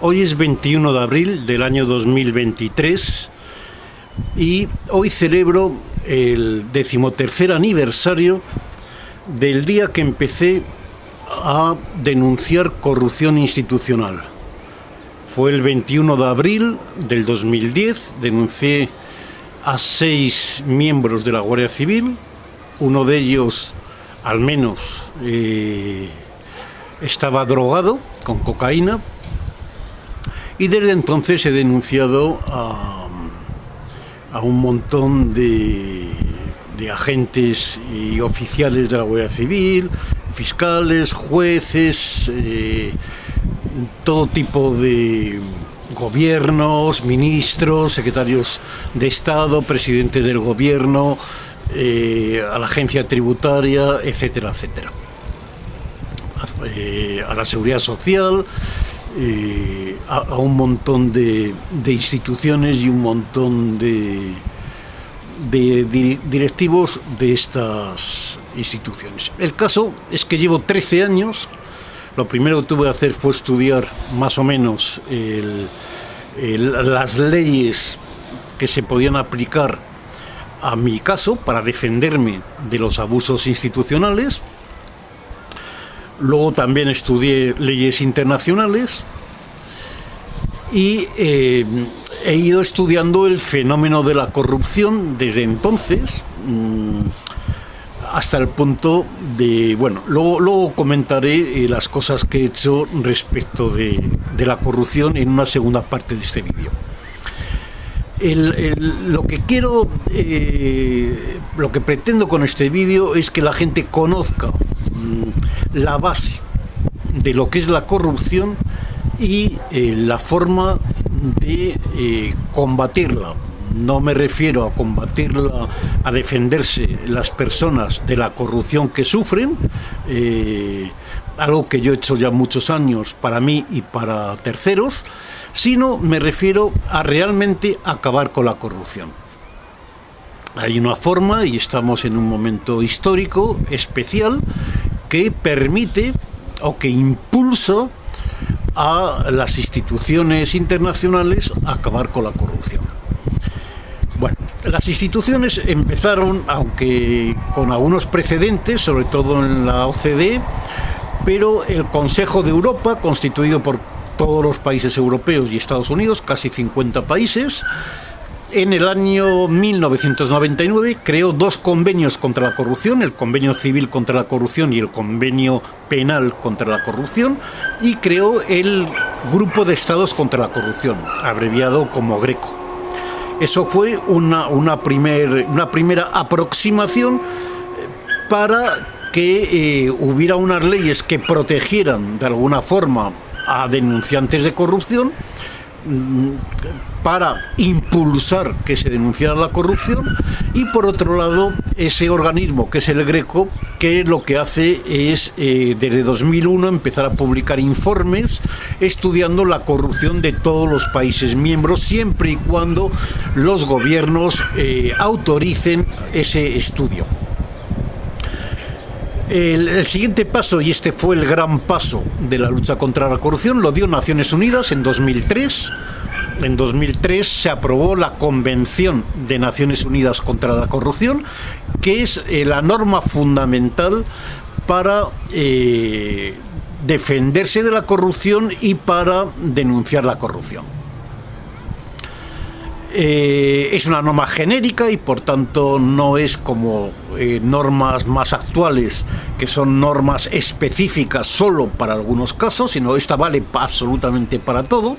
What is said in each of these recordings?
Hoy es 21 de abril del año 2023 y hoy celebro el 13º aniversario del día que empecé a denunciar corrupción institucional. Fue el 21 de abril del 2010, denuncié a 6 miembros de la Guardia Civil, uno de ellos al menos estaba drogado con cocaína, y desde entonces he denunciado a un montón de agentes y oficiales de la Guardia Civil, fiscales, jueces, todo tipo de gobiernos, ministros, secretarios de Estado, presidentes del gobierno, a la agencia tributaria, etcétera, etcétera, a la seguridad social, a un montón de instituciones y un montón de directivos de estas instituciones. El caso es que llevo 13 años. Lo primero que tuve que hacer fue estudiar más o menos las leyes que se podían aplicar a mi caso para defenderme de los abusos institucionales. Luego también estudié leyes internacionales y he ido estudiando el fenómeno de la corrupción desde entonces hasta el punto de, bueno, luego comentaré las cosas que he hecho respecto de la corrupción en una segunda parte de este vídeo. Lo que quiero, lo que pretendo con este vídeo es que la gente conozca la base de lo que es la corrupción y la forma de combatirla. No me refiero a combatirla, a defenderse las personas de la corrupción que sufren, algo que yo he hecho ya muchos años para mí y para terceros, sino me refiero a realmente acabar con la corrupción. Hay una forma, y estamos en un momento histórico especial, que permite o que impulsa a las instituciones internacionales a acabar con la corrupción. Bueno, las instituciones empezaron, aunque con algunos precedentes, sobre todo en la OCDE, pero el Consejo de Europa, constituido por todos los países europeos y Estados Unidos, casi 50 países, en el año 1999 creó 2 convenios contra la corrupción, el Convenio Civil contra la Corrupción y el Convenio Penal contra la Corrupción, y creó el Grupo de Estados contra la Corrupción, abreviado como GRECO. Eso fue una primera aproximación para que hubiera unas leyes que protegieran de alguna forma a denunciantes de corrupción, para impulsar que se denunciara la corrupción, y por otro lado ese organismo que es el GRECO, que lo que hace es desde 2001 empezar a publicar informes estudiando la corrupción de todos los países miembros, siempre y cuando los gobiernos autoricen ese estudio. El siguiente paso, y este fue el gran paso de la lucha contra la corrupción, lo dio Naciones Unidas en 2003. En 2003 se aprobó la Convención de Naciones Unidas contra la Corrupción, que es la norma fundamental para defenderse de la corrupción y para denunciar la corrupción. Es una norma genérica y por tanto no es como normas más actuales, que son normas específicas solo para algunos casos, sino esta vale absolutamente para todo.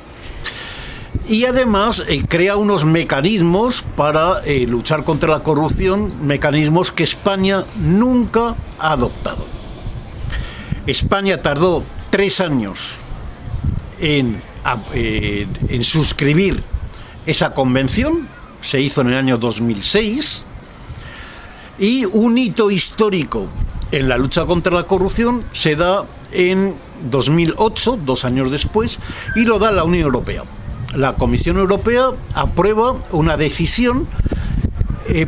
Y además crea unos mecanismos para luchar contra la corrupción, mecanismos que España nunca ha adoptado. España tardó 3 años en suscribir esa convención, se hizo en el año 2006, y un hito histórico en la lucha contra la corrupción se da en 2008, 2 años después, y lo da la Unión Europea. La Comisión Europea aprueba una decisión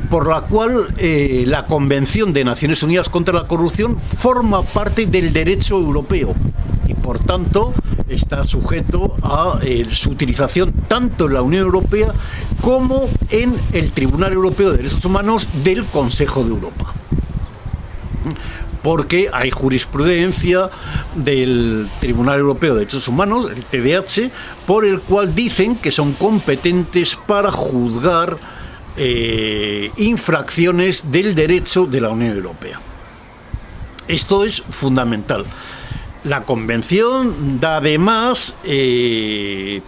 por la cual la Convención de Naciones Unidas contra la Corrupción forma parte del derecho europeo y por tanto está sujeto a su utilización tanto en la Unión Europea como en el Tribunal Europeo de Derechos Humanos del Consejo de Europa. Porque hay jurisprudencia del Tribunal Europeo de Derechos Humanos, el TDH, por el cual dicen que son competentes para juzgar infracciones del derecho de la Unión Europea. Esto es fundamental. La Convención da además el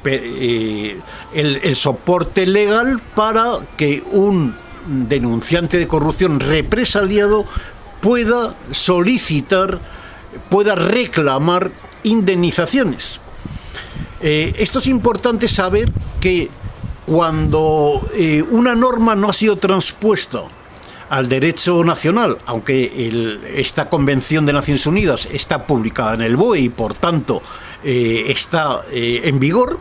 soporte legal para que un denunciante de corrupción represaliado pueda solicitar, pueda reclamar indemnizaciones. Esto es importante saber que cuando una norma no ha sido transpuesta al derecho nacional, aunque esta Convención de Naciones Unidas está publicada en el BOE y por tanto está en vigor,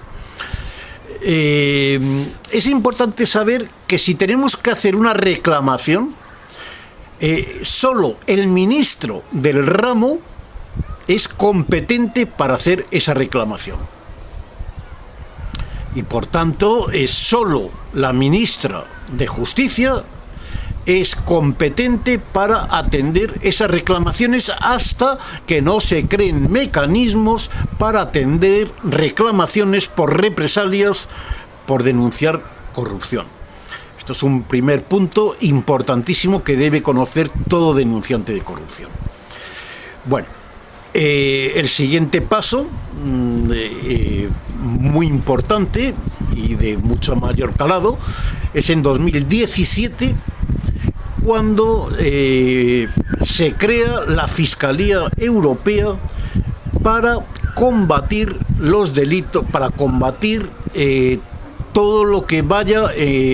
es importante saber que si tenemos que hacer una reclamación, solo el ministro del ramo es competente para hacer esa reclamación. Y por tanto, solo la ministra de Justicia es competente para atender esas reclamaciones hasta que no se creen mecanismos para atender reclamaciones por represalias por denunciar corrupción. Esto es un primer punto importantísimo que debe conocer todo denunciante de corrupción. Bueno, el siguiente paso, muy importante y de mucho mayor calado, es en 2017, cuando se crea la Fiscalía Europea para combatir los delitos, para combatir todo lo que vaya,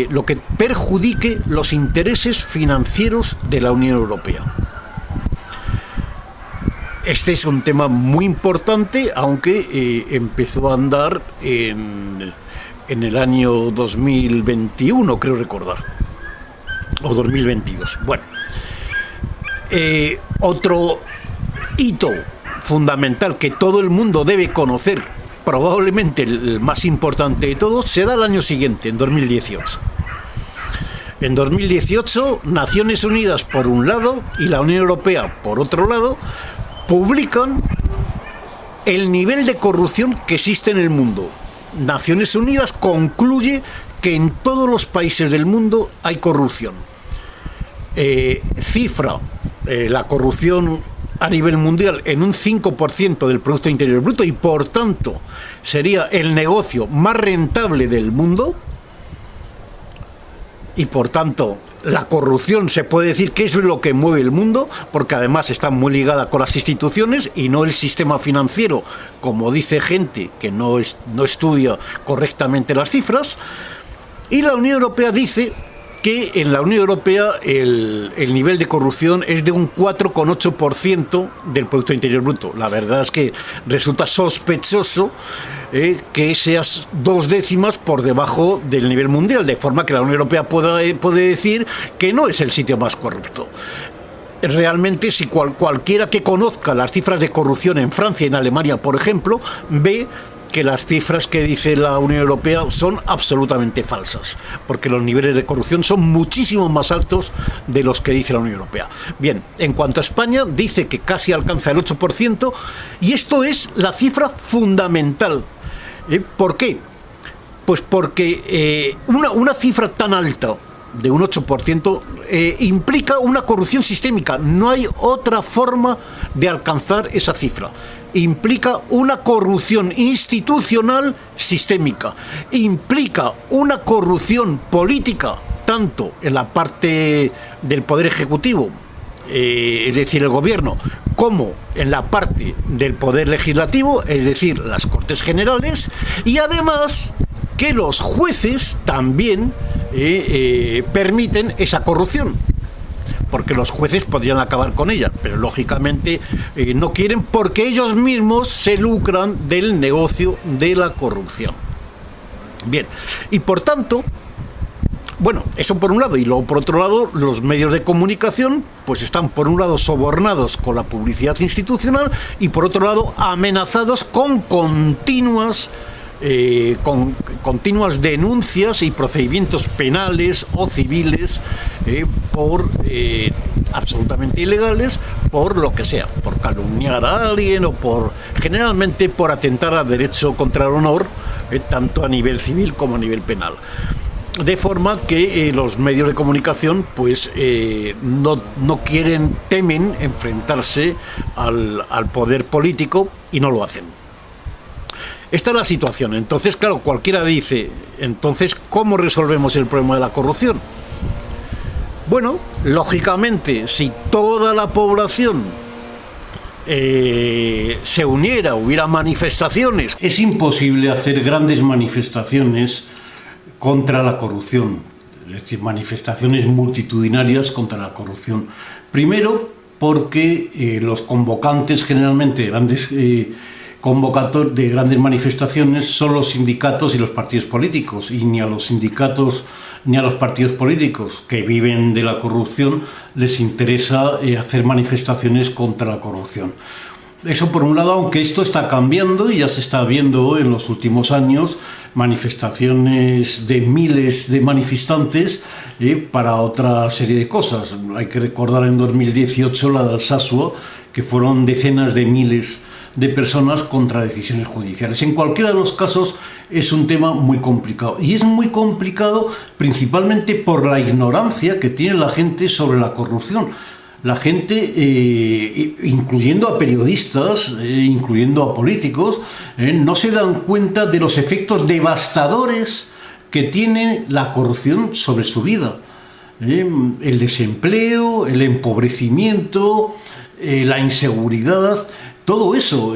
lo que perjudique los intereses financieros de la Unión Europea. Este es un tema muy importante, aunque empezó a andar en el año 2021, creo recordar, o 2022. Bueno, otro hito fundamental que todo el mundo debe conocer, probablemente el más importante de todos, se da el año siguiente, en 2018. En 2018, Naciones Unidas por un lado y la Unión Europea por otro lado publican el nivel de corrupción que existe en el mundo. Naciones Unidas concluye que en todos los países del mundo hay corrupción. Cifra la corrupción a nivel mundial en un 5% del Producto Interior Bruto y por tanto sería el negocio más rentable del mundo. Y por tanto, la corrupción se puede decir que es lo que mueve el mundo, porque además está muy ligada con las instituciones y no el sistema financiero, como dice gente que no estudia correctamente las cifras. Y la Unión Europea dice que en la Unión Europea el nivel de corrupción es de un 4,8% del Producto Interior Bruto. La verdad es que resulta sospechoso que seas 2 décimas por debajo del nivel mundial, de forma que la Unión Europea puede decir que no es el sitio más corrupto. Realmente, si cualquiera que conozca las cifras de corrupción en Francia y en Alemania, por ejemplo, ve que las cifras que dice la Unión Europea son absolutamente falsas, porque los niveles de corrupción son muchísimo más altos de los que dice la Unión Europea. Bien, en cuanto a España, dice que casi alcanza el 8%, y esto es la cifra fundamental. ¿Por qué? Pues porque una cifra tan alta, de un 8%, implica una corrupción sistémica. No hay otra forma de alcanzar esa cifra. Implica una corrupción institucional sistémica, implica una corrupción política, tanto en la parte del Poder Ejecutivo, es decir, el Gobierno, como en la parte del Poder Legislativo, es decir, las Cortes Generales, y además que los jueces también permiten esa corrupción, porque los jueces podrían acabar con ella, pero lógicamente no quieren, porque ellos mismos se lucran del negocio de la corrupción. Bien, y por tanto, Bueno, eso por un lado, y luego por otro lado, los medios de comunicación pues están por un lado sobornados con la publicidad institucional y por otro lado amenazados con continuas denuncias y procedimientos penales o civiles por absolutamente ilegales, por lo que sea, por calumniar a alguien o generalmente por atentar al derecho contra el honor, tanto a nivel civil como a nivel penal. De forma que los medios de comunicación pues no temen enfrentarse al poder político y no lo hacen. Esta es la situación. Entonces, claro, cualquiera dice, entonces, ¿cómo resolvemos el problema de la corrupción? Bueno, lógicamente, si toda la población se uniera, hubiera manifestaciones, es imposible hacer grandes manifestaciones contra la corrupción, es decir, manifestaciones multitudinarias contra la corrupción. Primero, porque los convocantes generalmente de grandes manifestaciones son los sindicatos y los partidos políticos, y ni a los sindicatos ni a los partidos políticos que viven de la corrupción les interesa hacer manifestaciones contra la corrupción. Eso por un lado, aunque esto está cambiando y ya se está viendo en los últimos años manifestaciones de miles de manifestantes para otra serie de cosas. Hay que recordar en 2018 la de Alsasua, que fueron decenas de miles de personas contra decisiones judiciales. En cualquiera de los casos es un tema muy complicado, y es muy complicado principalmente por la ignorancia que tiene la gente sobre la corrupción. La gente, incluyendo a periodistas, incluyendo a políticos, no se dan cuenta de los efectos devastadores que tiene la corrupción sobre su vida. El desempleo, el empobrecimiento, la inseguridad, todo eso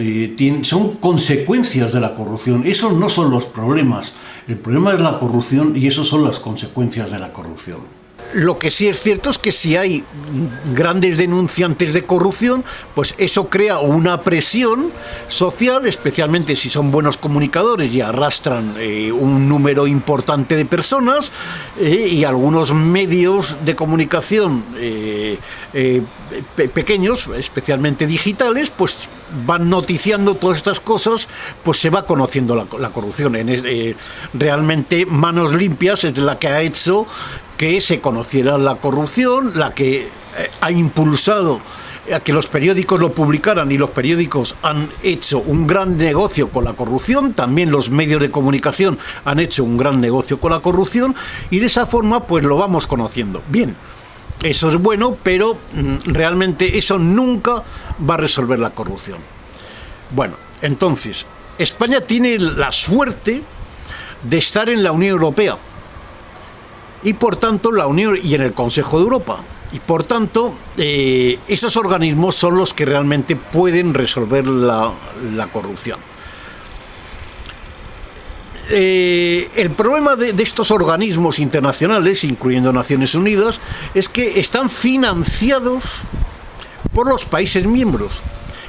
son consecuencias de la corrupción. Esos no son los problemas. El problema es la corrupción y esas son las consecuencias de la corrupción. Lo que sí es cierto es que si hay grandes denunciantes de corrupción, pues eso crea una presión social, especialmente si son buenos comunicadores y arrastran un número importante de personas, y algunos medios de comunicación pequeños, especialmente digitales, pues van noticiando todas estas cosas, pues se va conociendo la corrupción. Realmente Manos Limpias es la que ha hecho que se conociera la corrupción, la que ha impulsado a que los periódicos lo publicaran, y los periódicos han hecho un gran negocio con la corrupción. También los medios de comunicación han hecho un gran negocio con la corrupción, y de esa forma pues lo vamos conociendo. Bien, eso es bueno, pero realmente eso nunca va a resolver la corrupción. Bueno, entonces, España tiene la suerte de estar en la Unión Europea, y por tanto la Unión y en el Consejo de Europa, y por tanto esos organismos son los que realmente pueden resolver la corrupción. El problema de estos organismos internacionales, incluyendo Naciones Unidas, es que están financiados por los países miembros,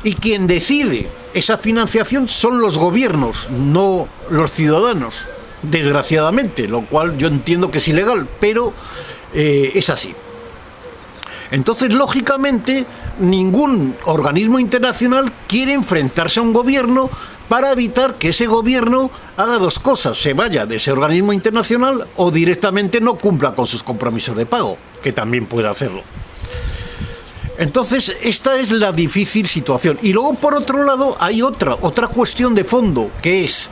y quien decide esa financiación son los gobiernos, no los ciudadanos, desgraciadamente, lo cual yo entiendo que es ilegal, pero es así. Entonces, lógicamente, ningún organismo internacional quiere enfrentarse a un gobierno para evitar que ese gobierno haga dos cosas: se vaya de ese organismo internacional o directamente no cumpla con sus compromisos de pago, que también puede hacerlo. Entonces, esta es la difícil situación. Y luego, por otro lado, hay otra cuestión de fondo, que es: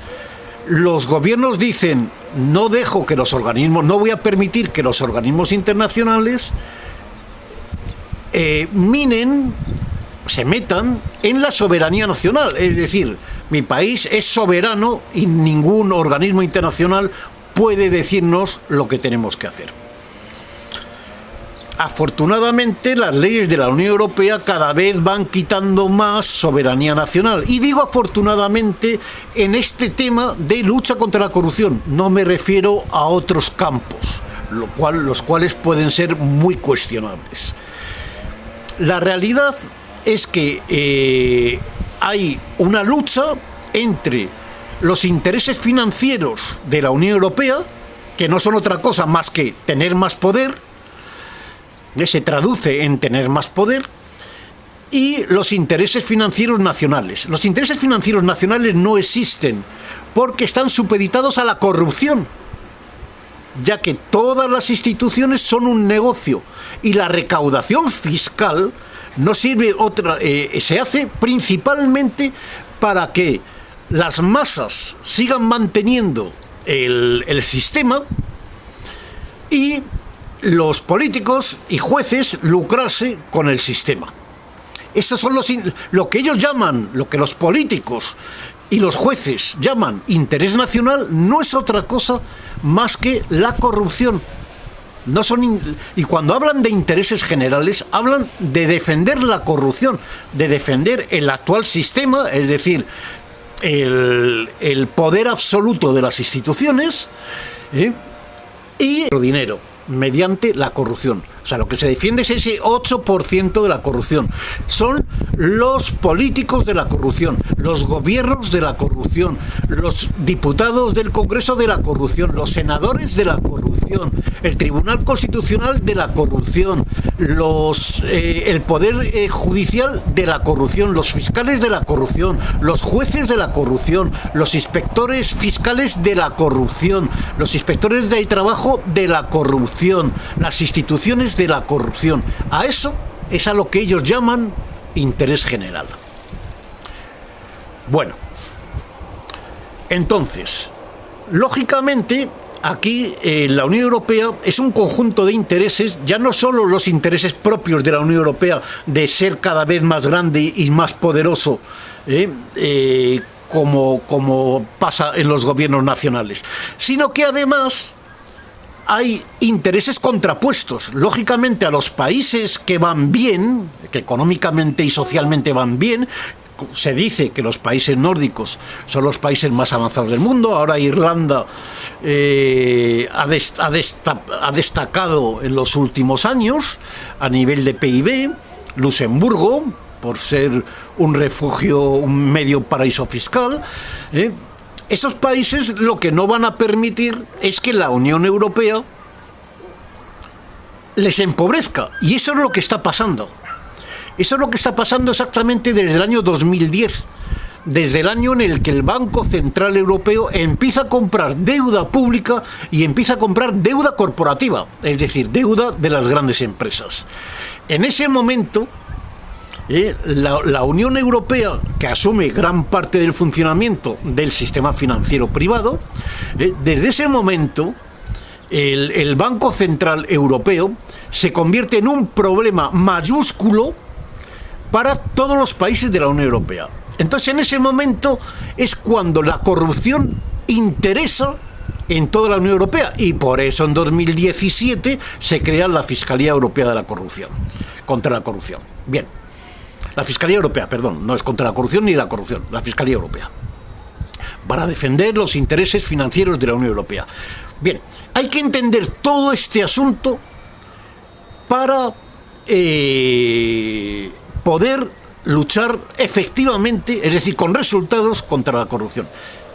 los gobiernos dicen, no voy a permitir que los organismos internacionales se metan en la soberanía nacional. Es decir, mi país es soberano y ningún organismo internacional puede decirnos lo que tenemos que hacer. Afortunadamente, las leyes de la Unión Europea cada vez van quitando más soberanía nacional. Y digo afortunadamente en este tema de lucha contra la corrupción. No me refiero a otros campos, los cuales pueden ser muy cuestionables. La realidad es que hay una lucha entre los intereses financieros de la Unión Europea, que no son otra cosa más que tener más poder, se traduce en tener más poder, y los intereses financieros nacionales. Los intereses financieros nacionales no existen porque están supeditados a la corrupción, ya que todas las instituciones son un negocio y la recaudación fiscal no sirve se hace principalmente para que las masas sigan manteniendo el sistema y los políticos y jueces lucrarse con el sistema. Estos son lo que ellos llaman, lo que los políticos y los jueces llaman interés nacional, no es otra cosa más que la corrupción. No son y cuando hablan de intereses generales, hablan de defender la corrupción, de defender el actual sistema, es decir, el poder absoluto de las instituciones, y el dinero mediante la corrupción. O sea, lo que se defiende es ese 8% de la corrupción. Son los políticos de la corrupción, los gobiernos de la corrupción, los diputados del Congreso de la corrupción, los senadores de la corrupción, el Tribunal Constitucional de la corrupción, el Poder Judicial de la corrupción, los fiscales de la corrupción, los jueces de la corrupción, los inspectores fiscales de la corrupción, los inspectores de trabajo de la corrupción, las instituciones de la corrupción. A eso es a lo que ellos llaman interés general. Bueno, entonces, lógicamente, aquí la Unión Europea es un conjunto de intereses, ya no solo los intereses propios de la Unión Europea de ser cada vez más grande y más poderoso, como pasa en los gobiernos nacionales, sino que además hay intereses contrapuestos. Lógicamente, a los países que van bien, que económicamente y socialmente van bien, se dice que los países nórdicos son los países más avanzados del mundo. Ahora Irlanda ha destacado en los últimos años a nivel de PIB, Luxemburgo, por ser un refugio, un medio paraíso fiscal. Esos países lo que no van a permitir es que la Unión Europea les empobrezca. Y eso es lo que está pasando. Eso es lo que está pasando exactamente desde el año 2010. Desde el año en el que el Banco Central Europeo empieza a comprar deuda pública y empieza a comprar deuda corporativa. Es decir, deuda de las grandes empresas. En ese momento, la Unión Europea, que asume gran parte del funcionamiento del sistema financiero privado, desde ese momento el Banco Central Europeo se convierte en un problema mayúsculo para todos los países de la Unión Europea. Entonces, en ese momento es cuando la corrupción interesa en toda la Unión Europea, y por eso en 2017 se crea la Fiscalía Europea de la Corrupción, contra la corrupción. Bien. La Fiscalía Europea, perdón, no es contra la corrupción ni la corrupción, la Fiscalía Europea, para defender los intereses financieros de la Unión Europea. Bien, hay que entender todo este asunto para poder luchar efectivamente, es decir, con resultados, contra la corrupción.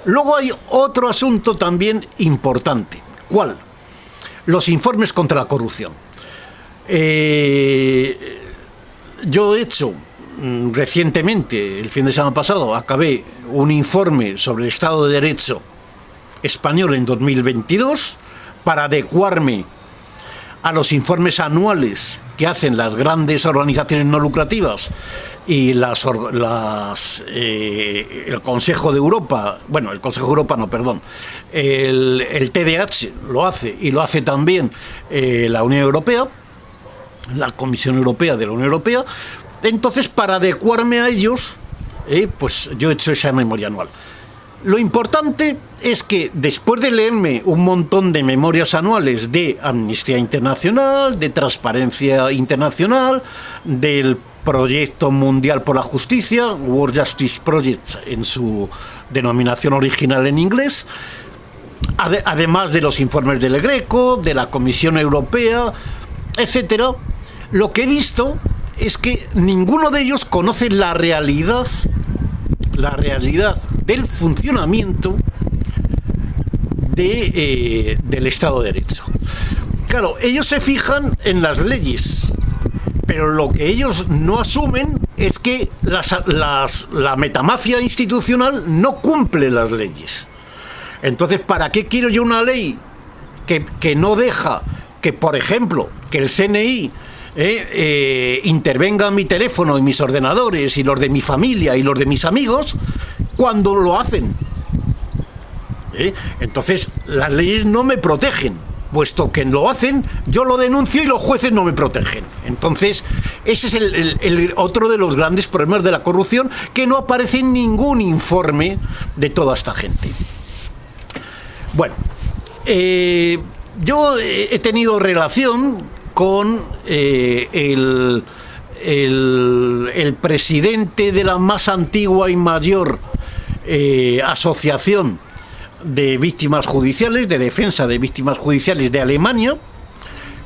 Luego hay otro asunto también importante. ¿Cuál? Los informes contra la corrupción. Yo he hecho recientemente, el fin de semana pasado, acabé un informe sobre el Estado de Derecho español en 2022 para adecuarme a los informes anuales que hacen las grandes organizaciones no lucrativas y el Consejo de Europa, bueno, el Consejo de Europa no, perdón, el TDH lo hace, y lo hace también la Unión Europea, la Comisión Europea de la Unión Europea. Entonces, para adecuarme a ellos, pues yo he hecho esa memoria anual. Lo importante es que después de leerme un montón de memorias anuales de Amnistía Internacional, de Transparencia Internacional, del Proyecto Mundial por la Justicia, World Justice Project en su denominación original en inglés, además de los informes del Greco, de la Comisión Europea, etcétera, lo que he visto es que ninguno de ellos conoce la realidad del funcionamiento del Estado de Derecho. Claro, ellos se fijan en las leyes, pero lo que ellos no asumen es que la metamafia institucional no cumple las leyes. Entonces, ¿para qué quiero yo una ley que no deja que, por ejemplo, que el CNI intervenga en mi teléfono y mis ordenadores y los de mi familia y los de mis amigos cuando lo hacen? Entonces, las leyes no me protegen. Puesto que lo hacen, yo lo denuncio y los jueces no me protegen. Entonces, ese es el otro de los grandes problemas de la corrupción, que no aparece en ningún informe de toda esta gente. Bueno, yo he tenido relación con el presidente de la más antigua y mayor asociación de víctimas judiciales, de defensa de víctimas judiciales de Alemania.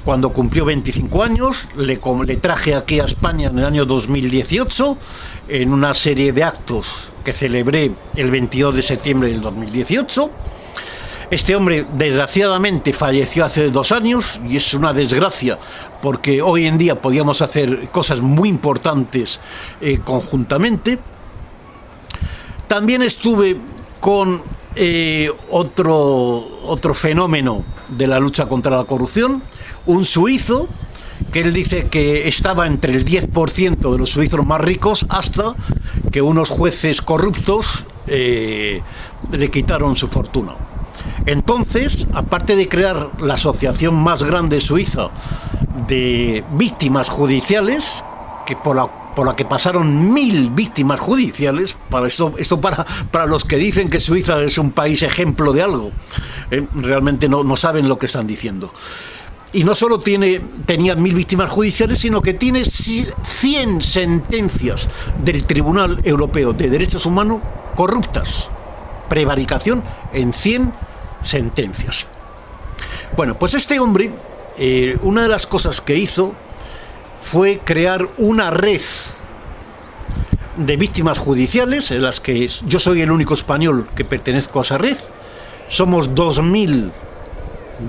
Cuando cumplió 25 años, le traje aquí a España en el año 2018, en una serie de actos que celebré el 22 de septiembre del 2018. Este hombre, desgraciadamente, falleció hace 2 años, y es una desgracia, porque hoy en día podíamos hacer cosas muy importantes conjuntamente. También estuve con otro fenómeno de la lucha contra la corrupción, un suizo, que él dice que estaba entre el 10% de los suizos más ricos, hasta que unos jueces corruptos le quitaron su fortuna. Entonces, aparte de crear la asociación más grande suiza de víctimas judiciales, que por la que pasaron 1000 víctimas judiciales, para los que dicen que Suiza es un país ejemplo de algo, realmente no saben lo que están diciendo. Y no solo tenía 1000 víctimas judiciales, sino que tiene 100 sentencias del Tribunal Europeo de Derechos Humanos corruptas. Prevaricación en 100 sentencias. Bueno, pues este hombre, una de las cosas que hizo fue crear una red de víctimas judiciales, en las que yo soy el único español que pertenezco a esa red. Somos 2000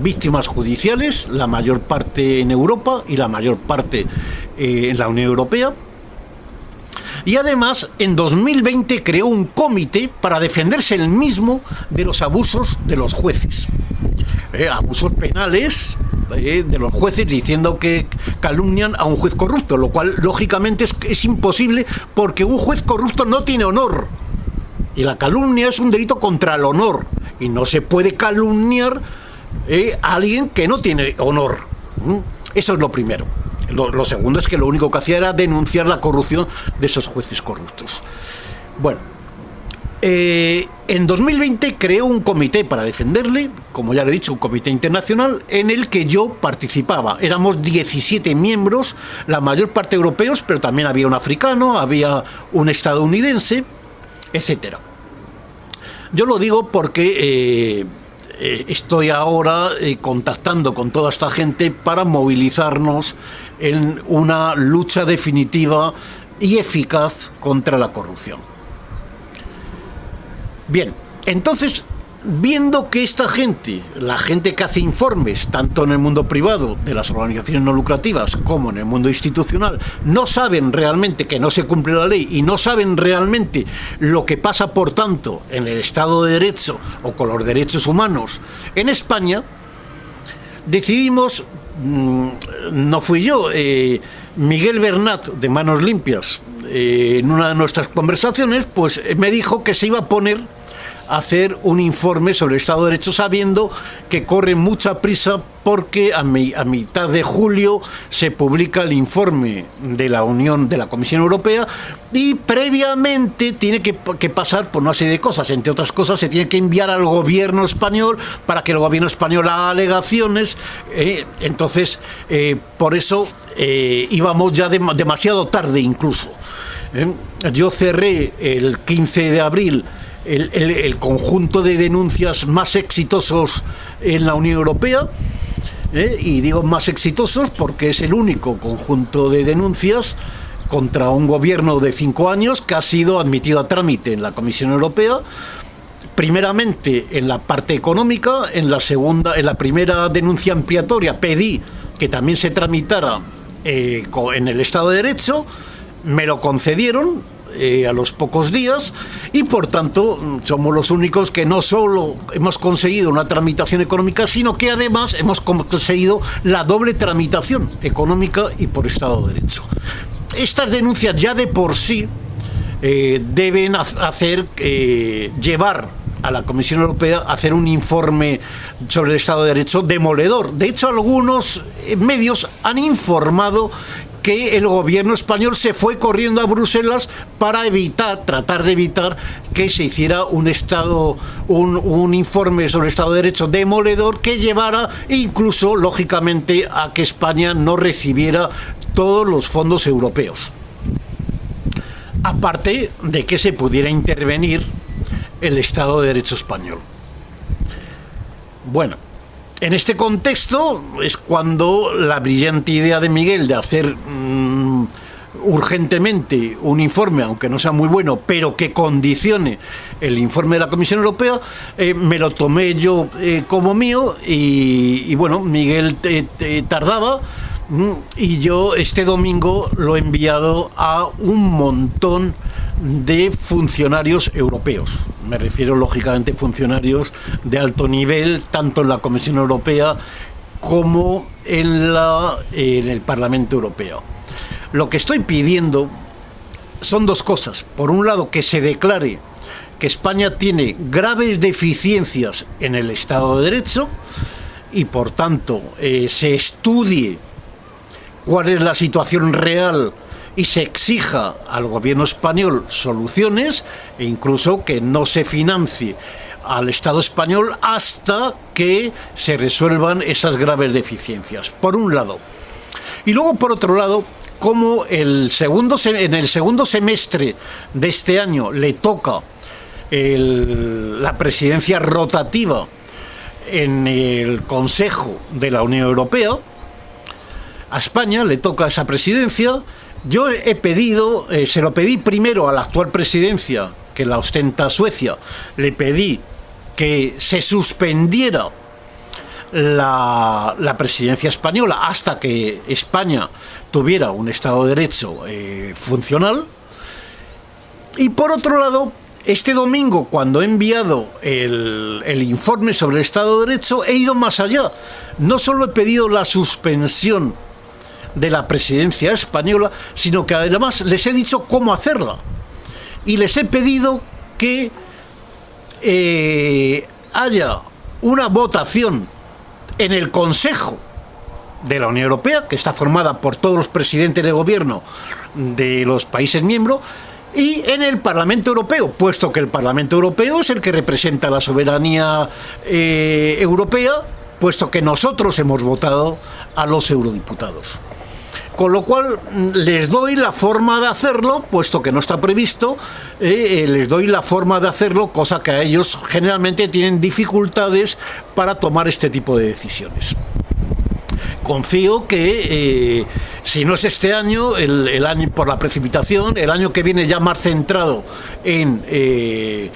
víctimas judiciales, la mayor parte en Europa y la mayor parte en la Unión Europea. Y además, en 2020 creó un comité para defenderse él mismo de los abusos de los jueces. Abusos penales de los jueces, diciendo que calumnian a un juez corrupto, lo cual lógicamente es imposible, porque un juez corrupto no tiene honor, y la calumnia es un delito contra el honor, y no se puede calumniar a alguien que no tiene honor. Eso es lo primero. Lo segundo es que lo único que hacía era denunciar la corrupción de esos jueces corruptos. Bueno, en 2020 creó un comité para defenderle, como ya le he dicho, un comité internacional en el que yo participaba. Éramos 17 miembros, la mayor parte europeos, pero también había un africano, había un estadounidense, etcétera. Yo lo digo porque estoy ahora contactando con toda esta gente para movilizarnos en una lucha definitiva y eficaz contra la corrupción. Bien, entonces, viendo que esta gente, la gente que hace informes, tanto en el mundo privado de las organizaciones no lucrativas como en el mundo institucional, no saben realmente que no se cumple la ley y no saben realmente lo que pasa, por tanto, en el Estado de Derecho o con los derechos humanos en España, decidimos, no fui yo, Miguel Bernat, de Manos Limpias, en una de nuestras conversaciones, pues me dijo que se iba a poner a hacer un informe sobre el Estado de Derecho, sabiendo que corre mucha prisa, porque a mitad de julio se publica el informe de la Comisión Europea, y previamente tiene que pasar por una serie de cosas. Entre otras cosas, se tiene que enviar al gobierno español para que el gobierno español haga alegaciones. Entonces, por eso íbamos ya demasiado tarde incluso. Yo cerré el 15 de abril el conjunto de denuncias más exitosos en la Unión Europea, y digo más exitosos porque es el único conjunto de denuncias contra un gobierno de 5 años que ha sido admitido a trámite en la Comisión Europea, primeramente en la parte económica, en la primera denuncia ampliatoria pedí que también se tramitara en el Estado de Derecho, me lo concedieron a los pocos días y por tanto somos los únicos que no solo hemos conseguido una tramitación económica, sino que además hemos conseguido la doble tramitación económica y por Estado de Derecho. Estas denuncias ya de por sí deben llevar a la Comisión Europea a hacer un informe sobre el Estado de Derecho demoledor. De hecho, algunos medios han informado que el gobierno español se fue corriendo a Bruselas para tratar de evitar que se hiciera un informe sobre el Estado de Derecho demoledor que llevara incluso, lógicamente, a que España no recibiera todos los fondos europeos. Aparte de que se pudiera intervenir el Estado de Derecho español. Bueno, en este contexto es cuando la brillante idea de Miguel de hacer urgentemente un informe, aunque no sea muy bueno, pero que condicione el informe de la Comisión Europea, me lo tomé yo como mío y bueno, Miguel tardaba. Y yo este domingo lo he enviado a un montón de funcionarios europeos. Me refiero, lógicamente, a funcionarios de alto nivel, tanto en la Comisión Europea como en el Parlamento Europeo. Lo que estoy pidiendo son dos cosas. Por un lado, que se declare que España tiene graves deficiencias en el Estado de Derecho y, por tanto, se estudie cuál es la situación real y se exija al gobierno español soluciones e incluso que no se financie al Estado español hasta que se resuelvan esas graves deficiencias, por un lado. Y luego, por otro lado, como en el segundo semestre de este año le toca la presidencia rotativa en el Consejo de la Unión Europea, a España le toca esa presidencia. Yo he pedido, se lo pedí primero a la actual presidencia, que la ostenta Suecia, le pedí que se suspendiera la presidencia española hasta que España tuviera un Estado de Derecho funcional. Y por otro lado, este domingo, cuando he enviado el informe sobre el Estado de Derecho, he ido más allá. No solo he pedido la suspensión de la presidencia española, sino que además les he dicho cómo hacerla. Y les he pedido que haya una votación en el Consejo de la Unión Europea, que está formada por todos los presidentes de gobierno de los países miembros, y en el Parlamento Europeo, puesto que el Parlamento Europeo es el que representa la soberanía europea, puesto que nosotros hemos votado a los eurodiputados. Con lo cual les doy la forma de hacerlo, puesto que no está previsto, les doy la forma de hacerlo, cosa que a ellos generalmente tienen dificultades para tomar este tipo de decisiones. Confío que si no es este año, el año por la precipitación, el año que viene ya más centrado en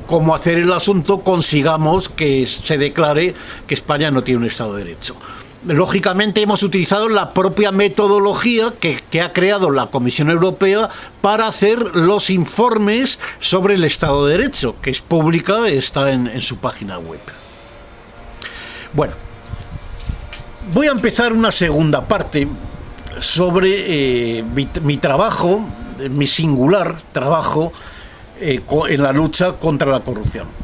cómo hacer el asunto, consigamos que se declare que España no tiene un Estado de Derecho. Lógicamente hemos utilizado la propia metodología que ha creado la Comisión Europea para hacer los informes sobre el Estado de Derecho, que es pública, está en su página web. Bueno, voy a empezar una segunda parte sobre mi trabajo, mi singular trabajo en la lucha contra la corrupción.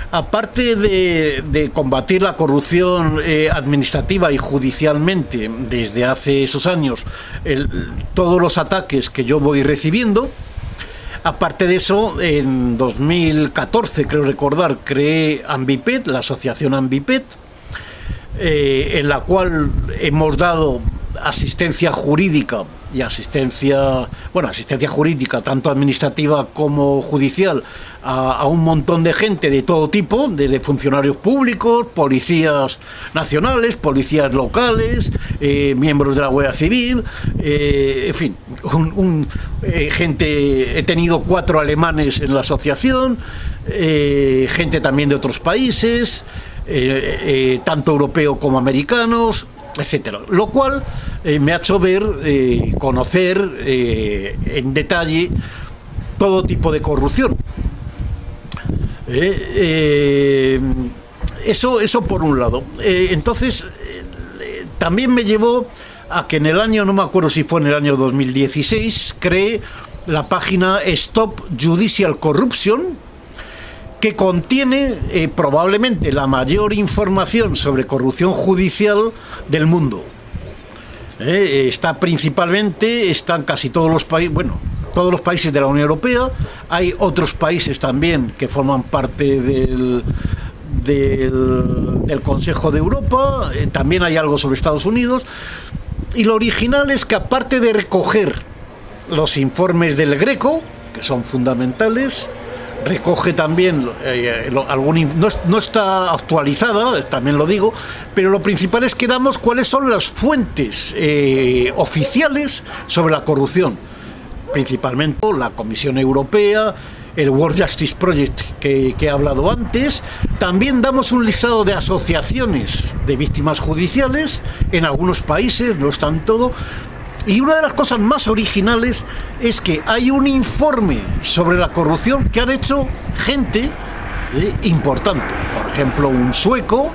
Aparte de combatir la corrupción administrativa y judicialmente desde hace esos años, todos los ataques que yo voy recibiendo, aparte de eso, en 2014, creo recordar, creé Ambipet, la asociación Ambipet, en la cual hemos dado asistencia jurídica y asistencia jurídica, tanto administrativa como judicial, a un montón de gente de todo tipo, de funcionarios públicos, policías nacionales, policías locales, miembros de la Guardia Civil, en fin, gente. He tenido 4 alemanes en la asociación, gente también de otros países, tanto europeos como americanos, etcétera, lo cual me ha hecho ver, conocer en detalle todo tipo de corrupción. Eso por un lado. Entonces, también me llevó a que en el año, no me acuerdo si fue en el año 2016, creé la página Stop Judicial Corruption, que contiene probablemente la mayor información sobre corrupción judicial del mundo. Están casi todos los países, todos los países de la Unión Europea. Hay otros países también que forman parte del Consejo de Europa. También hay algo sobre Estados Unidos. Y lo original es que, aparte de recoger los informes del Greco, que son fundamentales, recoge también no está actualizada, también lo digo, pero lo principal es que damos cuáles son las fuentes oficiales sobre la corrupción, principalmente la Comisión Europea, el World Justice Project que he hablado antes. También damos un listado de asociaciones de víctimas judiciales en algunos países, no está en todo. Y una de las cosas más originales es que hay un informe sobre la corrupción que han hecho gente importante. Por ejemplo, un sueco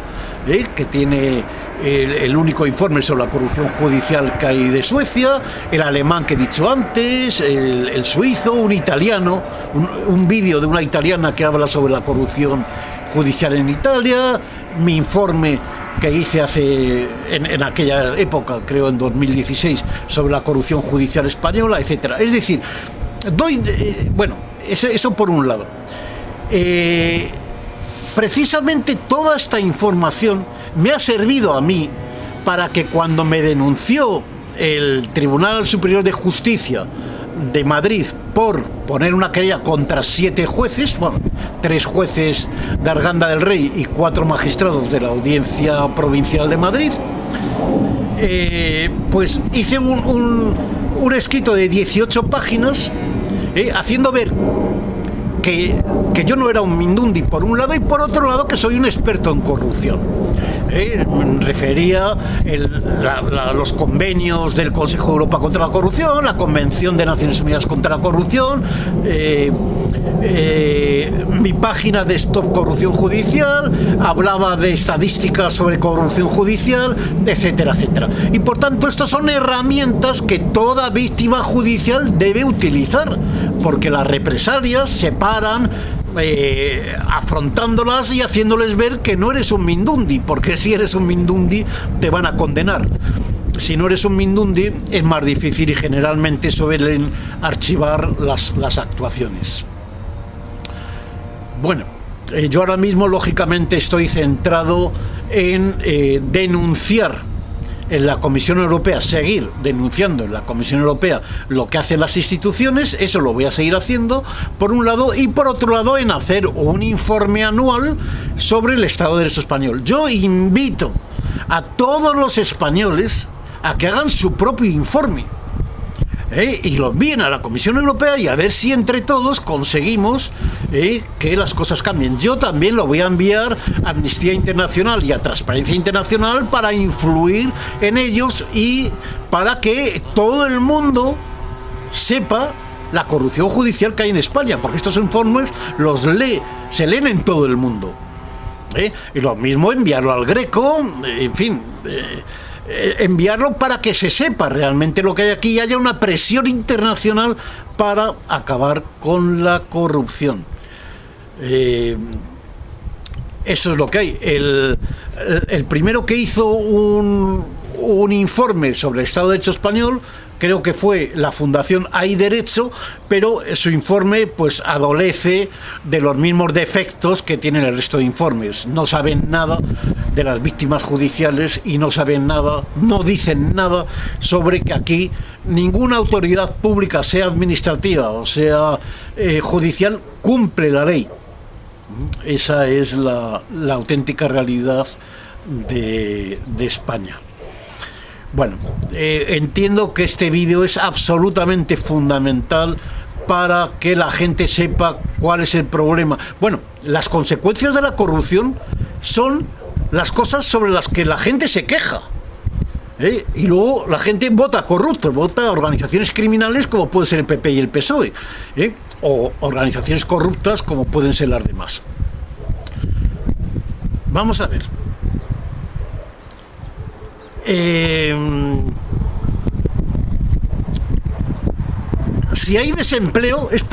que tiene el único informe sobre la corrupción judicial que hay de Suecia, el alemán que he dicho antes, el suizo, un italiano, un vídeo de una italiana que habla sobre la corrupción judicial en Italia, mi informe que hice en aquella época, creo en 2016, sobre la corrupción judicial española, etcétera. Es decir, eso por un lado. Precisamente toda esta información me ha servido a mí para que, cuando me denunció el Tribunal Superior de Justicia de Madrid por poner una querella contra 7 jueces, 3 jueces de Arganda del Rey y 4 magistrados de la Audiencia Provincial de Madrid, pues hice un escrito de 18 páginas, haciendo ver que yo no era un mindundi, por un lado, y por otro lado que soy un experto en corrupción. Refería los convenios del Consejo de Europa contra la corrupción, la Convención de Naciones Unidas contra la corrupción, mi página de Stop Corrupción Judicial, hablaba de estadísticas sobre corrupción judicial, etcétera, etcétera. Y por tanto, estas son herramientas que toda víctima judicial debe utilizar, porque las represalias se paran afrontándolas y haciéndoles ver que no eres un mindundi, porque si eres un mindundi te van a condenar. Si no eres un mindundi es más difícil y generalmente suelen archivar las actuaciones. Bueno, yo ahora mismo lógicamente estoy centrado en denunciar en la Comisión Europea, seguir denunciando en la Comisión Europea lo que hacen las instituciones. Eso lo voy a seguir haciendo, por un lado, y por otro lado en hacer un informe anual sobre el Estado de Derecho español. Yo invito a todos los españoles a que hagan su propio informe, y lo envíen a la Comisión Europea, y a ver si entre todos conseguimos que las cosas cambien. Yo también lo voy a enviar a Amnistía Internacional y a Transparencia Internacional para influir en ellos y para que todo el mundo sepa la corrupción judicial que hay en España, porque estos informes se leen en todo el mundo. Y lo mismo enviarlo al Greco, en fin, enviarlo para que se sepa realmente lo que hay aquí y haya una presión internacional para acabar con la corrupción. Eso es lo que hay. El primero que hizo un informe sobre el Estado de Derecho español, creo que fue la Fundación Hay Derecho, pero su informe pues adolece de los mismos defectos que tienen el resto de informes. No saben nada de las víctimas judiciales y no saben nada, no dicen nada sobre que aquí ninguna autoridad pública, sea administrativa o sea judicial, cumple la ley. Esa es la auténtica realidad de España. Bueno, entiendo que este vídeo es absolutamente fundamental para que la gente sepa cuál es el problema. Bueno, las consecuencias de la corrupción son las cosas sobre las que la gente se queja. Y luego la gente vota corruptos, vota organizaciones criminales como puede ser el PP y el PSOE, o organizaciones corruptas como pueden ser las demás. Vamos a ver. Si hay desempleo es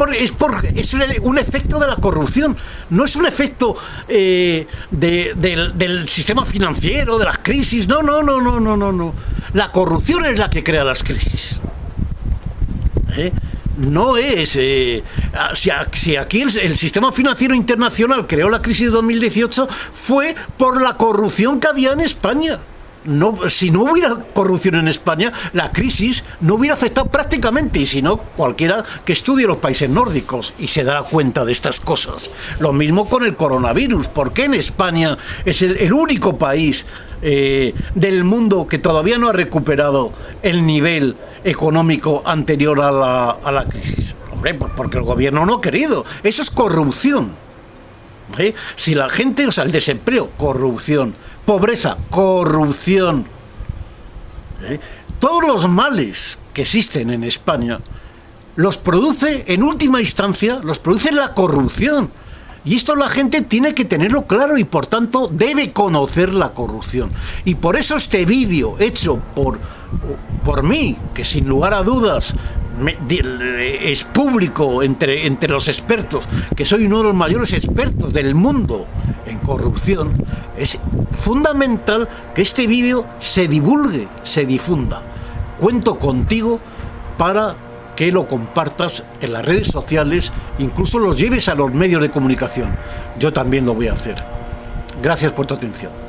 un efecto de la corrupción, no es un efecto del sistema financiero, de las crisis. No. La corrupción es la que crea las crisis. No es... si aquí el sistema financiero internacional creó la crisis de 2018 fue por la corrupción que había en España. No, si no hubiera corrupción en España, la crisis no hubiera afectado prácticamente, y si no, cualquiera que estudie los países nórdicos y se dará cuenta de estas cosas. Lo mismo con el coronavirus. ¿Por qué en España es el único país del mundo que todavía no ha recuperado el nivel económico anterior a la crisis? Hombre, pues porque el gobierno no ha querido. Eso es corrupción. Si la gente, o sea, el desempleo, corrupción. Pobreza, corrupción. Todos los males que existen en España los produce, en última instancia, los produce la corrupción. Y esto la gente tiene que tenerlo claro y por tanto debe conocer la corrupción. Y por eso este vídeo hecho por mí, que sin lugar a dudas es público entre los expertos, que soy uno de los mayores expertos del mundo en corrupción, es fundamental que este vídeo se divulgue, se difunda. Cuento contigo para que lo compartas en las redes sociales, incluso los lleves a los medios de comunicación. Yo también lo voy a hacer. Gracias por tu atención.